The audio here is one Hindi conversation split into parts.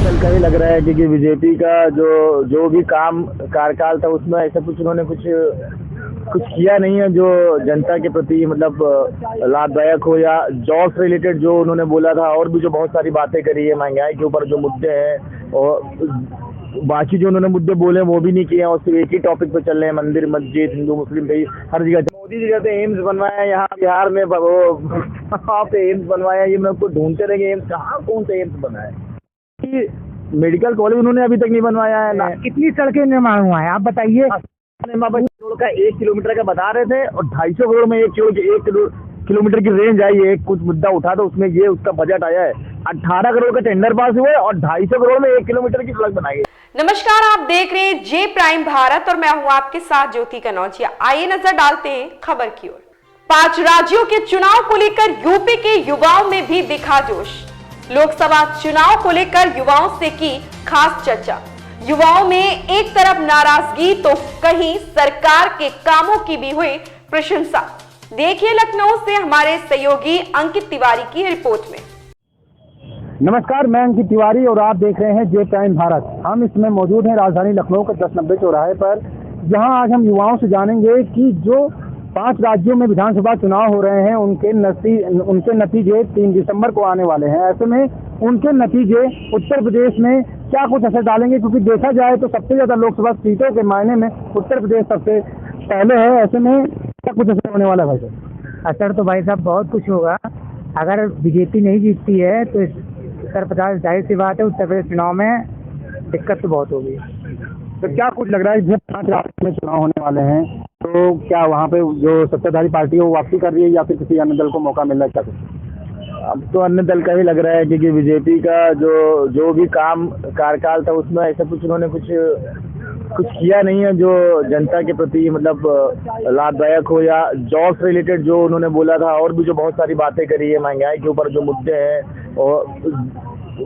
दल का ही लग रहा है क्योंकि बीजेपी का जो जो भी काम कार्यकाल था उसमें ऐसा कुछ उन्होंने कुछ कुछ किया नहीं है जो जनता के प्रति मतलब लाभदायक हो, या जॉब से रिलेटेड जो उन्होंने बोला था और भी जो बहुत सारी बातें करी है, महंगाई के ऊपर जो मुद्दे हैं और बाकी जो उन्होंने मुद्दे बोले वो भी नहीं किए हैं और सिर्फ एक ही टॉपिक पे चल रहे हैं, मंदिर मस्जिद हिंदू मुस्लिम पे हर जगह। मोदी जी कहते हैं एम्स बनवाया यहाँ बिहार में, वो वहाँ पे एम्स बनवाया, ये मैं आपको ढूंढते रहेंगे एम्स कहाँ, कौन सा एम्स बना है? मेडिकल कॉलेज उन्होंने अभी तक नहीं बनवाया है ना। कितनी सड़कें निर्माण हुआ है आप बताइए। करोड़ का 1 किलोमीटर का बता रहे थे और 250 करोड़ में 1 किलोमीटर की रेंज आई है। कुछ मुद्दा उठा था उसमें, ये उसका बजट आया है। 18 करोड़ का टेंडर पास हुआ है और 250 करोड़ में 1 किलोमीटर की सड़क बनाई है। नमस्कार, आप देख रहे हैं जे प्राइम भारत और मैं हूं आपके साथ ज्योति कनौजिया। आइए नजर डालते हैं खबर की ओर। 5 राज्यों के चुनाव को लेकर यूपी के युवाओं में भी दिखा जोश। लोकसभा चुनाव को लेकर युवाओं से की खास चर्चा। युवाओं में एक तरफ नाराजगी तो कहीं सरकार के कामों की भी हुई प्रशंसा। देखिए लखनऊ से हमारे सहयोगी अंकित तिवारी की रिपोर्ट में। नमस्कार, मैं अंकित तिवारी और आप देख रहे हैं जे प्राइम भारत। हम इसमें मौजूद हैं राजधानी लखनऊ के 1090 चौराहे पर, जहां आज हम युवाओं से जानेंगे कि जो 5 राज्यों में विधानसभा चुनाव हो रहे हैं उनके नतीजे 3 दिसंबर को आने वाले हैं। ऐसे में उनके नतीजे उत्तर प्रदेश में क्या कुछ असर डालेंगे, क्योंकि देखा जाए तो सबसे ज्यादा लोकसभा सीटों के मायने में उत्तर प्रदेश सबसे पहले है। ऐसे में क्या कुछ असर होने वाला है भाई साहब? असर तो भाई साहब बहुत कुछ होगा। अगर बीजेपी नहीं जीतती है तो उत्तर प्रदेश, जाहिर सी बात है, उत्तर प्रदेश चुनाव में दिक्कत तो बहुत होगी। तो क्या कुछ लग रहा है जब 5 राज्यों में चुनाव होने वाले हैं तो क्या वहाँ पे जो सत्ताधारी पार्टी है वो वापसी कर रही है या फिर किसी अन्य दल को मौका मिल रहा है, क्या कुछ? अब तो अन्य दल का ही लग रहा है क्योंकि बीजेपी का जो जो भी काम कार्यकाल था उसमें ऐसा कुछ उन्होंने कुछ किया नहीं है जो जनता के प्रति मतलब लाभदायक हो, या जॉब से रिलेटेड जो उन्होंने बोला था और भी जो बहुत सारी बातें करी है, महंगाई के ऊपर जो मुद्दे हैं और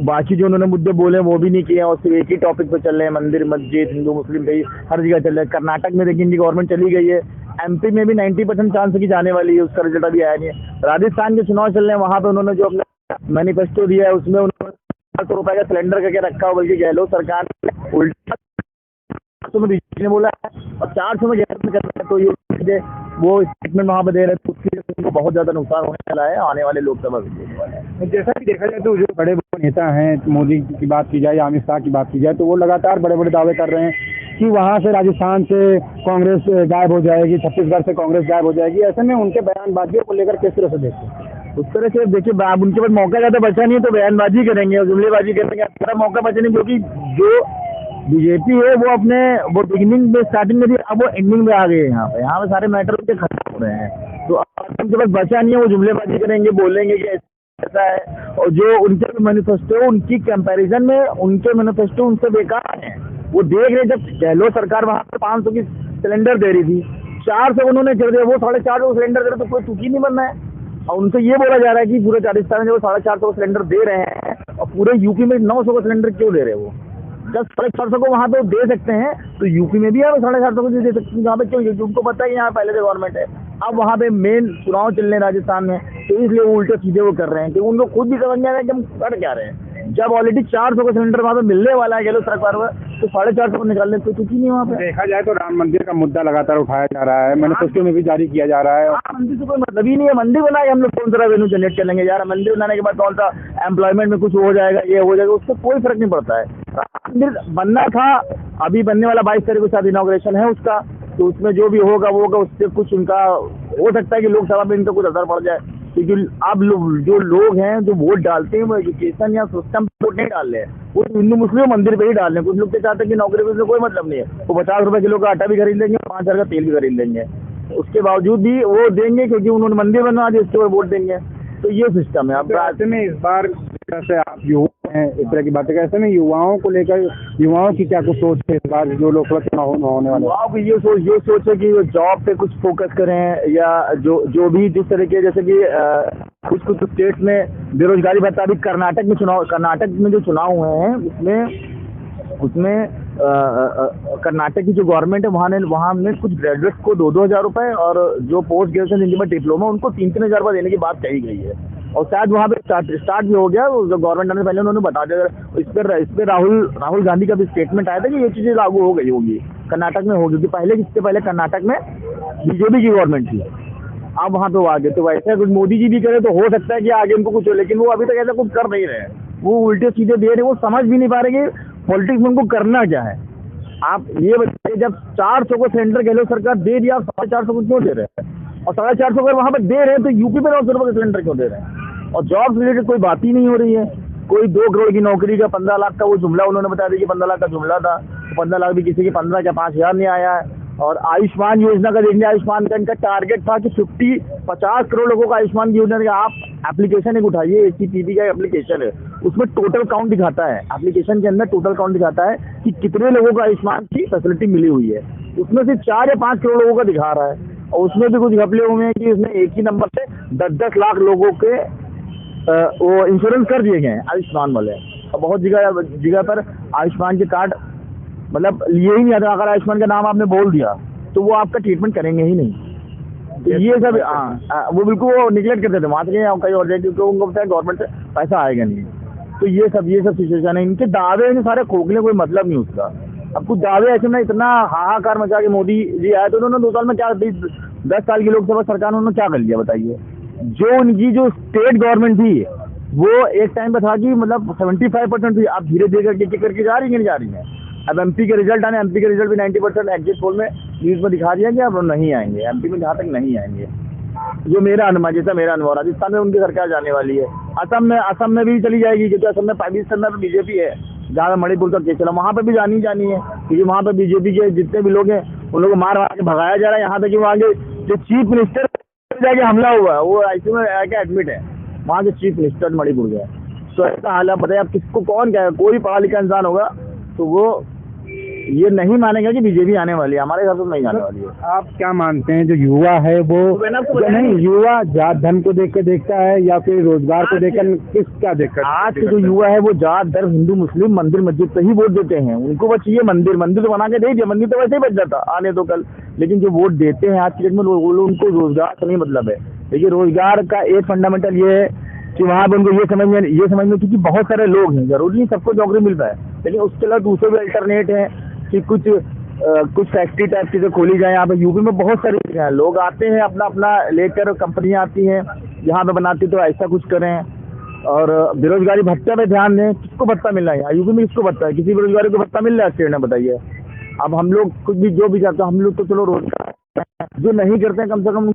बाकी जो उन्होंने मुद्दे बोले वो भी नहीं किए हैं और सिर्फ एक ही टॉपिक पे चल रहे हैं, मंदिर मस्जिद हिंदू मुस्लिम पे हर जगह चल रहे हैं। कर्नाटक में देखिए इनकी गवर्नमेंट चली गई है, एमपी में भी 90% चांस है कि जाने वाली है, उसका रिजल्ट अभी आया नहीं है। राजस्थान के चुनाव चल रहे हैं, वहाँ पे उन्होंने जो अपना मैनिफेस्टो दिया है उसमें उन्होंने 400 रुपए का सिलेंडर करके रखा हो, बल्कि गहलोत सरकार ने उल्टा में बीजेपी ने बोला है और 400 में गैस में कर रहा है, तो ये वो स्टेटमेंट वहाँ पे दे रहे थे, उसके उनको बहुत ज्यादा नुकसान होने वाला है आने वाले लोकसभा में। जैसा कि देखा जाए तो जो बड़े बड़े नेता हैं, मोदी की बात की जाए या अमित शाह की बात की जाए, तो वो लगातार बड़े बड़े दावे कर रहे हैं कि वहाँ से राजस्थान से कांग्रेस गायब हो जाएगी, छत्तीसगढ़ से कांग्रेस गायब हो जाएगी। ऐसे में उनके बयानबाजियों को लेकर किस तरह से देखते हैं? उस तरह से देखिए, अब उनके पास मौका ज़्यादा बचा नहीं है तो बयानबाजी करेंगे और जुमलेबाजी करेंगे। सारा मौका बचा नहीं, क्योंकि जो बीजेपी है वो बिगिनिंग में स्टार्टिंग में थी, अब वो एंडिंग में आ गई है। यहाँ पे सारे मैटर उनके खत्म हो रहे हैं, तो अब उनके पास बचा नहीं है। वो जुमलेबाजी करेंगे, बोलेंगे कि ऐसा है, और जो उनके मैनिफेस्टो उनकी कंपैरिजन में उनके मैनिफेस्टो उनसे बेकार है। वो देख रहे, जब गहलोत सरकार वहाँ पे 500 की सिलेंडर दे रही थी, 400 उन्होंने कर दिया, वो 450 सिलेंडर दे रहे, तो कोई तुकी नहीं बनना है। और उनसे ये बोला जा रहा है कि पूरे राजस्थान में जो 450 सिलेंडर दे रहे हैं और पूरे यूपी में 900 का सिलेंडर क्यों दे रहे हैं? वो जब 450 को वहाँ पे दे सकते हैं तो यूपी में भी आप 450 को दे सकते हैं। यहाँ पे क्यों? क्योंकि उनको पता है कि यहाँ पहले से गवर्नमेंट है, अब वहाँ पे मेन चुनाव चल रहे हैं राजस्थान में, तो इसलिए वो उल्टे सीधे वो कर रहे हैं कि उनको खुद भी समझ में आ रहा है कि हम कर क्या रहे हैं। जब ऑलरेडी 400 का सिलेंडर वहाँ पे मिलने वाला है गहलोत सरकार में, तो 450 को निकालने कोई कुछ ही नहीं। वहाँ पे देखा जाए तो राम मंदिर का मुद्दा लगातार उठाया जा रहा है, मैनिफेस्टो में भी जारी किया जा रहा है। मंदिर से कोई मतलब ही नहीं है। मंदिर बनाए हम लोग कौन सा रेवेन्यू जनरेट करेंगे यार? मंदिर बनाने के बाद कौन सा एम्प्लॉयमेंट में कुछ हो जाएगा, ये हो जाएगा, उससे कोई फर्क नहीं पड़ता है। मंदिर बनना था, अभी बनने वाला 22 तारीख को शायद इनॉग्रेशन है उसका, तो उसमें जो भी होगा वो होगा, उससे कुछ उनका हो सकता है कि लोकसभा में इनका कुछ असर पड़ जाए, क्योंकि अब जो लोग हैं जो वोट डालते हैं वो एजुकेशन या सिस्टम पे वोट नहीं डाल रहे हैं, वो हिंदू मुस्लिम मंदिर पे ही डाल रहे हैं। कुछ लोग तो चाहते हैं कि नौकरी में कोई मतलब नहीं है, वो 50 रुपए किलो का आटा भी खरीद लेंगे, 5000 का तेल भी खरीद लेंगे, उसके बावजूद भी वो देंगे क्योंकि उन्होंने मंदिर बनवा दिया, उसके ऊपर वोट देंगे। तो ये सिस्टम है। अब ऐसे में इस बार जैसे आप युवा हैं, इस तरह की बातें, ऐसे में युवाओं को लेकर युवाओं की क्या कुछ सोच है इस बार जो लोकसभा चुनाव होने वाले? युवाओं की ये सोच है कि वो जॉब पे कुछ फोकस करें, या जो भी जिस तरह के, जैसे कि कुछ स्टेट्स में बेरोजगारी भत्ता, अभी कर्नाटक में जो चुनाव हुए हैं उसमें कर्नाटक की जो गवर्नमेंट है वहाँ में कुछ ग्रेजुएट्स को 2-2 हज़ार रुपये और जो पोस्ट ग्रेजुएशन जिनके पास डिप्लोमा उनको 3-3 हज़ार रुपये देने की बात कही गई है। और शायद वहाँ पे स्टार्ट भी हो गया। गवर्नमेंट आने से पहले उन्होंने बता दिया। इस पर राहुल गांधी का भी स्टेटमेंट आया था कि ये चीज़ें लागू हो गई होगी, कर्नाटक में होगी, क्योंकि इससे पहले कर्नाटक में बीजेपी की गवर्नमेंट थी। अब वहाँ पे वो आगे, तो वैसे कुछ मोदी जी भी करे तो हो सकता है कि आगे उनको कुछ हो, लेकिन वो अभी तक ऐसा कुछ कर नहीं रहे। वो उल्टे सीधे दे रहे, वो समझ भी नहीं पा रहे कि पॉलिटिक्स में उनको करना क्या है। आप ये बताइए, जब 400 को सेंटर गहलोत सरकार दे दिया, 450 को क्यों दे रहे हैं? और 450 अगर वहाँ पर दे रहे हैं तो यूपी में 900 रुपये का सिलेंडर क्यों दे रहे हैं? और जॉब रिलेटेड कोई बात ही नहीं हो रही है। कोई 2 करोड़ की नौकरी का 15 लाख का वो जुमला उन्होंने बता दिया कि 15 लाख का जुमला था, 15 लाख भी किसी के 15 या 5,000 नहीं आया है। और आयुष्मान योजना का देखिए, आयुष्मान का इनका टारगेट था कि 50 करोड़ लोगों का आयुष्मान योजना का। आप एप्लीकेशन एक उठाइए, ACPP का एप्लीकेशन है, उसमें टोटल काउंट दिखाता है, एप्लीकेशन के अंदर टोटल काउंट दिखाता है कि कितने लोगों को आयुष्मान की फैसिलिटी मिली हुई है। उसमें से 4 या 5 करोड़ लोगों का दिखा रहा है, और उसमें भी कुछ घपले हुए हैं कि उसमें एक ही नंबर से 10-10 लाख लोगों के वो इंश्योरेंस कर दिए गए हैं आयुष्मान वाले। और बहुत जगह पर आयुष्मान के कार्ड मतलब लिए ही नहीं आता। अगर आयुष्मान का नाम आपने बोल दिया तो वो आपका ट्रीटमेंट करेंगे ही नहीं। तो ये सब वो बिल्कुल वो निगलेक्ट कर देते, वहाँ से कहीं और जाए, क्योंकि उनको पता है गवर्नमेंट से पैसा आएगा नहीं। तो ये सब सिचुएशन है। इनके दावे इन सारे खोखले, कोई मतलब नहीं उसका। अब कुछ दावे ऐसे ना, इतना हाहाकार मचा के मोदी जी आए तो उन्होंने 2 साल में क्या, 10 साल की लोकसभा सरकार उन्होंने क्या कर लिया बताइए? जो उनकी जो स्टेट गवर्नमेंट थी वो एक टाइम पे था कि मतलब 75% थी, आप धीरे धीरे करके जा रही है। अब MP के रिजल्ट आने, MP के रिजल्ट भी 90% एग्जिट पोल में न्यूज़ में दिखा दिया कि अब नहीं आएंगे MP में, जहाँ तक नहीं आएंगे। ये मेरा अनुमान, जैसा मेरा अनुभव। राजस्थान में उनकी सरकार जाने वाली है, असम में भी चली जाएगी, क्योंकि असम में 25% बीजेपी है। जहाँ मणिपुर का केस चला वहाँ पे भी जानी है, क्योंकि वहाँ पे बीजेपी के जितने भी लोग हैं उन लोगों को मार के भगाया जा रहा है। यहाँ तक कि वहाँ के जो चीफ मिनिस्टर जाके हमला हुआ है, वो ICU में आके एडमिट है, वहाँ के चीफ मिनिस्टर मणिपुर के। तो ऐसा हाल है, बताइए आप किसको कौन क्या है? कोई पढ़ा लिखा इंसान होगा तो वो ये नहीं मानेगा कि बीजेपी आने वाली है। हमारे घर से नहीं आने वाली है। आप क्या मानते हैं, जो युवा है वो नहीं, युवा जात धर्म को देख के देखता है या फिर रोजगार को देखकर क्या देखकर? आज के जो युवा है वो जात धर्म, हिंदू मुस्लिम, मंदिर मस्जिद पे ही वोट देते हैं। उनको बस चाहिए मंदिर तो बना के दे दिया, मंदिर तो वैसे ही बच जाता आने तो कल। लेकिन जो वोट देते हैं आज की डेट में वो उनको रोजगार से नहीं मतलब है। देखिए, रोजगार का एक फंडामेंटल ये है कि वहाँ पे उनको ये समझ में क्योंकि बहुत सारे लोग हैं, जरूरी नहीं सबको नौकरी मिल रहा है, लेकिन उसके अलावा दूसरे भी अल्टरनेट है कि कुछ फैक्ट्री टाइप चीज़ें खोली जाए। यहाँ पे यूपी में बहुत सारी चीज़ें हैं, लोग आते हैं अपना लेकर, कंपनियाँ आती हैं यहाँ पे बनाती, तो ऐसा कुछ करें। और बेरोजगारी भत्ते पे ध्यान दें। किसको भत्ता मिल रहा है यहाँ यूपी में? किसको भत्ता है? किसी बेरोजगारी को भत्ता मिल रहा है स्टेट में? बताइए। अब हम लोग कुछ भी जो भी चाहते हैं, हम लोग तो चलो रोजगार जो नहीं करते हैं कम से कम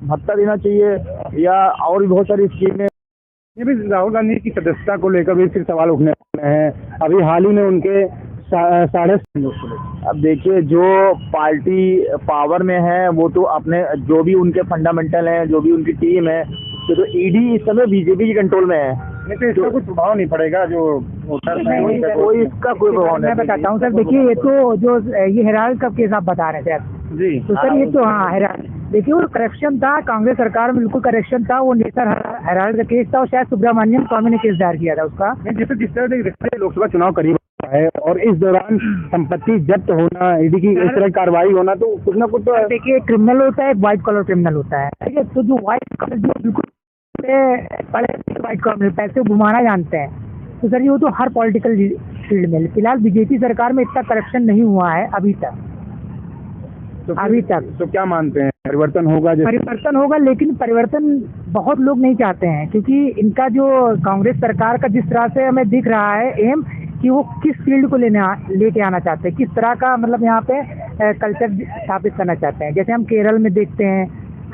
भत्ता देना चाहिए, या और भी बहुत सारी स्कीमें। ये भी राहुल गांधी की सदस्यता को लेकर भी फिर सवाल उठने हैं। अभी हाल ही में उनके अब देखिए, जो पार्टी पावर में है वो तो अपने जो भी उनके फंडामेंटल हैं, जो भी उनकी टीम है, तो ईडी इस समय बीजेपी के कंट्रोल में है। नहीं तो इसका कुछ प्रभाव नहीं पड़ेगा जो कोई इसका कोई प्रभाव नहीं। मैं बताता हूँ सर, देखिए ये तो जो ये हेराल्ड का केस आप बता रहे थे जी, तो सर ये तो हाँ हेराल्ड, देखिए वो करेक्शन था, कांग्रेस सरकार में बिल्कुल करेक्शन था। वो नेशनल हेराल्ड का केस था, और शायद सुब्रमण्यम स्वामी ने केस दायर किया था उसका। जिस तरह लोकसभा चुनाव करीब है और इस दौरान संपत्ति जब्त होना, ईडी की इस तरह कार्रवाई होना, तो कुछ ना कुछ तो देखिए क्रिमिनल होता है, व्हाइट कॉलर क्रिमिनल होता है, ठीक है। तो जो व्हाइट कॉलर जो बिल्कुल व्हाइट कॉलर पैसे घुमाना जानते हैं, तो सर ये तो हर पॉलिटिकल फील्ड में। फिलहाल बीजेपी सरकार में इतना करप्शन नहीं हुआ है अभी तक। तो क्या मानते हैं, परिवर्तन होगा? परिवर्तन होगा, लेकिन परिवर्तन बहुत लोग नहीं चाहते हैं, क्योंकि इनका जो कांग्रेस सरकार का जिस तरह से हमें दिख रहा है एम कि वो किस फील्ड को लेके आना चाहते हैं, किस तरह का मतलब यहाँ पे कल्चर स्थापित करना चाहते हैं। जैसे हम केरल में देखते हैं,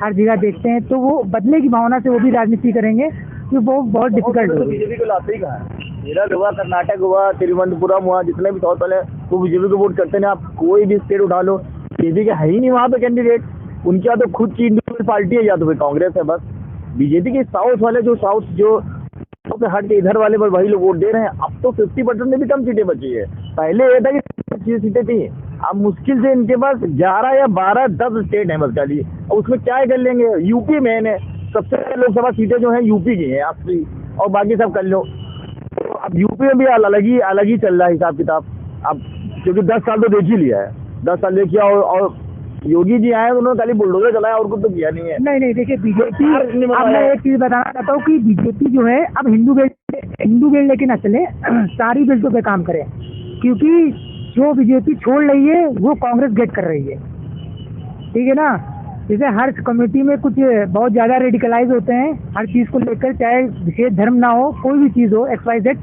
हर जगह देखते हैं, तो वो बदले की भावना से वो भी राजनीति करेंगे, कि वो बहुत डिफिकल्ट होगी। बीजेपी को लाते ही कहाँ है? केरल हुआ, कर्नाटक हुआ, तिरुवनंतपुरम हुआ, जितने भी साउथ वाले वो बीजेपी को वोट करते हैं। आप कोई भी स्टेट उठा लो, बीजेपी के है ही नहीं वहाँ पे कैंडिडेट। उनकी या तो खुद की इंडिविजुअल पार्टी है, या तो फिर कांग्रेस है। बस बीजेपी के साउथ वाले जो से हट के इधर वाले पर वही लोग वोट दे रहे हैं। अब तो 50% में भी कम सीटें बची है। पहले ये था कि 25 सीटें थी, अब मुश्किल से इनके पास 11 या 12, 10 स्टेट हैं बस खाली। और उसमें क्या कर लेंगे? यूपी में है सबसे ज्यादा लोकसभा सीटें जो हैं यूपी की हैं आपकी, और बाकी सब कर लो। तो अब यूपी में भी अलग ही चल रहा है हिसाब किताब। अब क्योंकि 10 साल तो देख ही लिया है, 10 साल देखिए, और योगी जी आए उन्होंने खाली बुलडोजर चलाया और कुछ तो किया नहीं है। नहीं देखिए बीजेपी, नहीं अब बनाया। मैं एक चीज बताना चाहता हूँ कि बीजेपी जो है अब हिंदू बेल्ट लेके ना चले, सारी बेल्टों पे काम करे, क्योंकि जो बीजेपी छोड़ रही है वो कांग्रेस गेट कर रही है, ठीक है ना। जैसे हर कम्युनिटी में कुछ बहुत ज्यादा रेडिकलाइज होते हैं हर चीज को लेकर, चाहे विशेष धर्म ना हो, कोई भी चीज हो XYZ,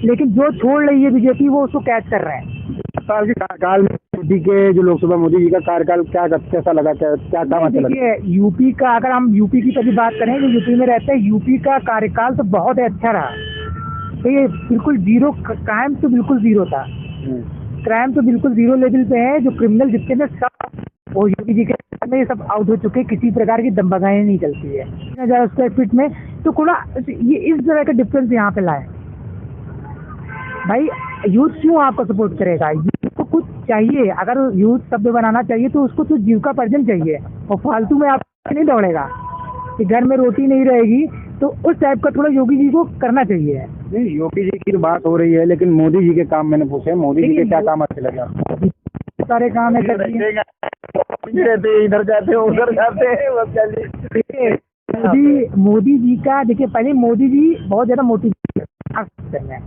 लेकिन जो छोड़ रही है बीजेपी वो उसको कैच कर रहे हैं। साल के कार्यकाल में मोदी के जो लोकसभा मोदी जी का कार्यकाल कैसा लगा, क्या काम अच्छा लगा? देखिए यूपी का, अगर हम यूपी की कभी बात करें जो यूपी में रहते हैं, यूपी का कार्यकाल तो बहुत अच्छा रहा। तो ये बिल्कुल जीरो क्राइम, तो बिल्कुल जीरो था, क्राइम तो बिल्कुल जीरो लेवल पे है। जो क्रिमिनल जितने में सब वो योगी जी के में ये सब आउट हो चुके, किसी प्रकार की दम्बगाएं नहीं चलती है 3000 स्क्वायर फीट में। तो थोड़ा ये इस तरह का डिफरेंस यहाँ पे लाए भाई। यूथ क्यों आपको सपोर्ट करेगा? यूथ को कुछ चाहिए, अगर यूथ सभ्य बनाना चाहिए तो उसको तो जीविकापार्जन चाहिए, और फालतू में आप नहीं दौड़ेगा कि घर में रोटी नहीं रहेगी। तो उस टाइप का थोड़ा योगी जी को करना चाहिए। नहीं, योगी जी की तो बात हो रही है, लेकिन मोदी जी के काम मैंने पूछे, मोदी जी के क्या काम अच्छे लगे आपको? सारे काम है कर दिए। रहते इधर जाते हैं उधर जाते हैं, बस चलिए। मोदी जी का देखिए, पहले मोदी जी बहुत ज्यादा मोटिवेट करना है,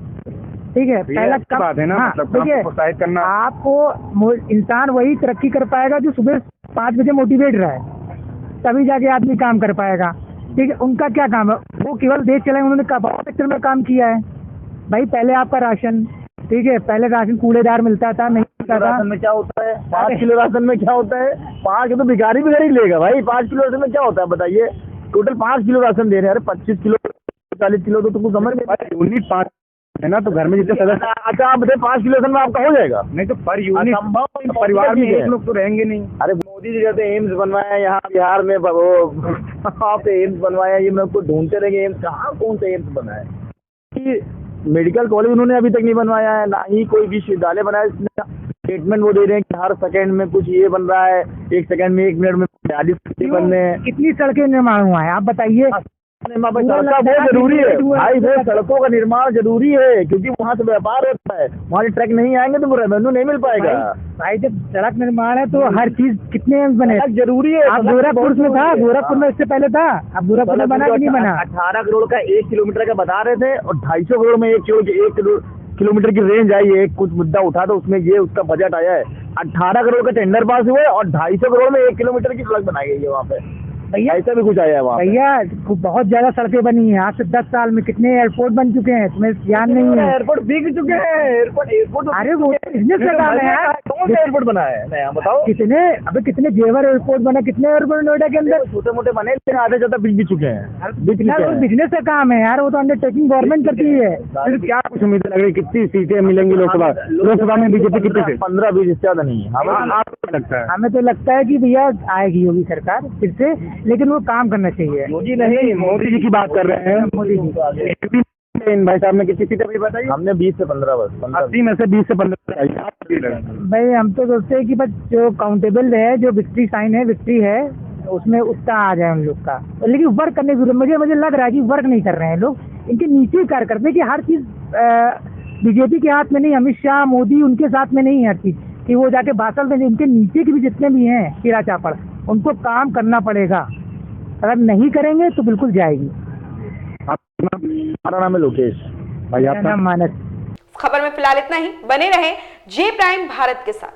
ठीक है, पहला अच्छी बात है ना, हाँ, मतलब देखिए प्रोत्साहित करना। आपको इंसान वही तरक्की कर पाएगा जो सुबह 5 बजे मोटिवेट रहे, तभी जाके आदमी काम कर पाएगा, ठीक है। उनका क्या काम है? वो केवल देश चलाएंगे, उन्होंने बहुत सेक्टर में काम किया है भाई। पहले आपका राशन, ठीक है, पहले राशन कूड़ेदार मिलता था, नहीं मिलता था। राशन में क्या होता है? 5 किलो राशन में क्या होता है? 5 किलो तो भिखारी भी खरीद लेगा भाई। 5 किलो राशन में क्या होता है बताइए? टोटल 5 किलो राशन दे रहे हैं। अरे 25 किलो 40 किलो तो तुमको समझ में यूनिट 5 है ना, तो घर में जितने सदस्य। अच्छा आप बताइए 5 किलो राशन में आपका हो जाएगा? नहीं तो पर यूनिट असंभव, परिवार में impossible एक लोग तो रहेंगे नहीं। अरे मोदी जी कहते हैं एम्स बनवाया है यहाँ बिहार में, वो आप एम्स बनवाया, ये मैं उसको ढूंढते रहेंगे एम्स कहाँ, कौन सा एम्स बना है? मेडिकल कॉलेज उन्होंने अभी तक नहीं बनवाया है, ना ही कोई विश्वविद्यालय बनाया। स्टेटमेंट वो दे रहे हैं कि हर सेकंड में कुछ ये बन रहा है, 1 सेकंड में 1 मिनट में 42 बन रहे हैं। कितनी सड़कें निर्माण हुआ है आप बताइए? सड़का बहुत जरूरी है भाई, वो सड़कों का निर्माण जरूरी है, क्योंकि वहाँ से व्यापार होता है। वहाँ से ट्रक नहीं आएंगे तो रेवेन्यू नहीं मिल पाएगा भाई। जब सड़क निर्माण है तो हर चीज कितने एम्स बने? जरूरी है। आप गोरखपुर में था, गोरखपुर में इससे पहले था, अब गोरखपुर में बना कि नहीं बना? 18 करोड़ का 1 किलोमीटर का बता रहे थे, और 250 करोड़ में 1 किलोमीटर की रेंज आई है। कुछ मुद्दा उठा तो उसमें ये उसका बजट आया है। 18 करोड़ का टेंडर पास हुआ है और 250 करोड़ में 1 किलोमीटर की सड़क बनाई गई है वहाँ पे। भैया ऐसा भी कुछ आया है वहाँ पे। भैया बहुत ज्यादा सड़कें बनी हैं। आज से 10 साल में कितने एयरपोर्ट बन चुके हैं, तुम्हें ध्यान नहीं है? एयरपोर्ट बिक चुके हैं। एयरपोर्ट अरे वो बिजनेस का काम है यार। कौन सा एयरपोर्ट बना है नया बताओ? कितने जेवर एयरपोर्ट बना, कितने एयरपोर्ट नोएडा के अंदर? छोटे मोटे बने, लेकिन आधे ज्यादा बिक भी चुके हैं। बिजनेस का काम है यार, वो तो अंडरटेकिंग गवर्नमेंट करती है। फिर क्या कुछ उम्मीद लग रही, कितनी सीटें मिलेंगी लोकसभा में बीजेपी कितनी सीट? 15-20 इससे ज्यादा नहीं है। आपको लगता है? हमें तो लगता है कि भैया आएगी योगी सरकार फिर से, लेकिन वो काम करना चाहिए। मोदी नहीं, मोदी जी की बात कर रहे हैं। मोदी जी इन भाई साहब ने कितनी सीटें भी बताइए? हमने 20 से 15 बस 80 में से 20 से 15। भाई हम तो सोचते हैं कि बस जो काउंटेबल है, जो विक्ट्री साइन है, विक्ट्री है, उसमें उत्साह आ जाए उन लोग का। लेकिन वर्क करने की जरूरत, मुझे लग रहा है कि वर्क नहीं कर रहे हैं लोग। इनके नीचे कार्य करते हैं कि हर चीज बीजेपी के हाथ में नहीं, अमित शाह मोदी उनके साथ में नहीं है हर चीज कि वो जाके भाषण दें। उनके नीचे के भी जितने भी हैं कीड़ा चापड़, उनको काम करना पड़ेगा। अगर नहीं करेंगे तो बिल्कुल जाएगी। हमारा नाम है लोकेश भाई, आपका मानस। खबर में फिलहाल इतना ही। बने रहें जे प्राइम भारत के साथ।